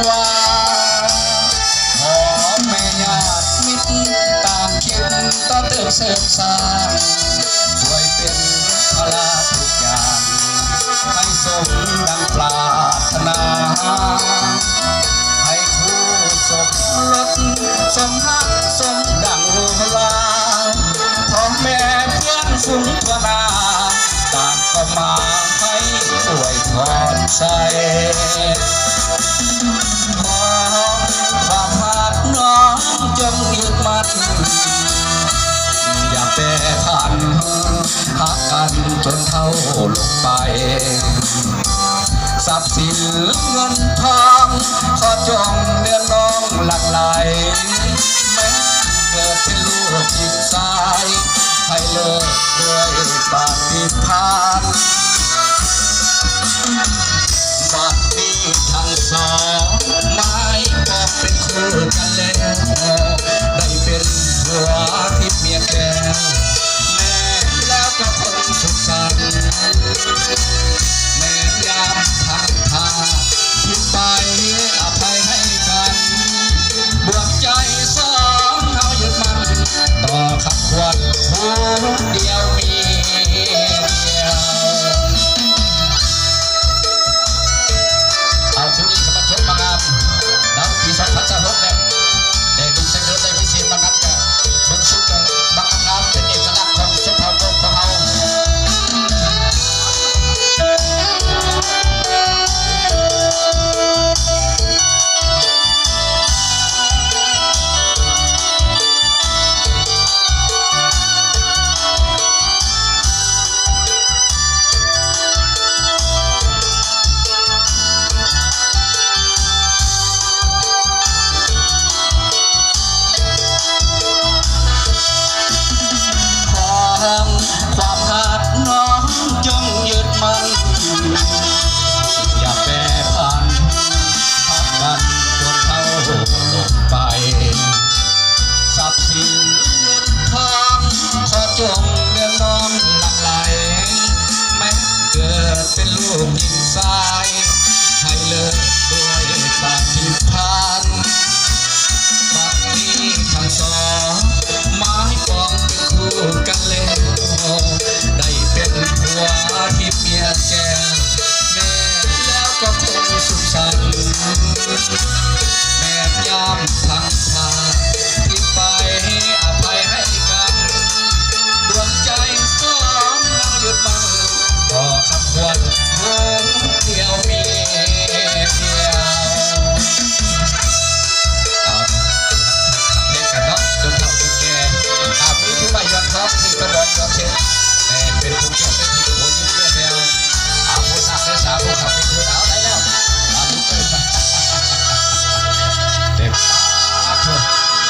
วาขอแม่ญาติมิตรตามคิดต่อเติมเสริมสร้างช่วยเป็นพลาทุกอย่างให้สมดังปรารถนาให้คู่สมรสสมหักสมดังเวลาพ่อแม่เพื่อนฝูงทั่วหน้าต่างก็มาให้อวยพรใส่ขอความหักน้องจงยึดมั่นอย่าแปรผันหักกันจนเท่าลงไปทรัพย์สินเงินทองขอจงเนื้อน้องหลั่งไหลแม้เกิดเป็นลูกหญิงชายให้เลิกด้วยปฏิภาณบัดนี้ทั้งสองไม่บอกเป็นคู่กันแล้วได้เป็นผัวที่เมียแก้วแม่แล้วก็คงสุขสันต์แม่ยามทางทาผิดไปอภัยให้กันบวกใจสองเขายึดมั่นต่อขับขวัญผู้เดียวมีเอาคุณอีกมาชมมางามดาวปี2026เนี่ยได้ดูเส้นเดินได้พิเศษมานัดกันเบิ่งชุดกันบางงามเป็นเอกลักษณ์ของสุภาพบุรุษของเราความหักน้องจงยึดมั่นอย่าแปรผันหักกันจนเท่าลงไปทรัพย์สินเงินทองขอจงเลี้ยงน้องหลั่งไหลแม้เกิดเป็นลูกหญิงชายให้เลิกด้วยปฏิภาณบัดนี้ทั้งสองไม้ปองเป็นคู่กันแล้วได้เป็นผัวที่เมียแก่แม่แล้วก็คงสุขสันต์แม่ยามทาง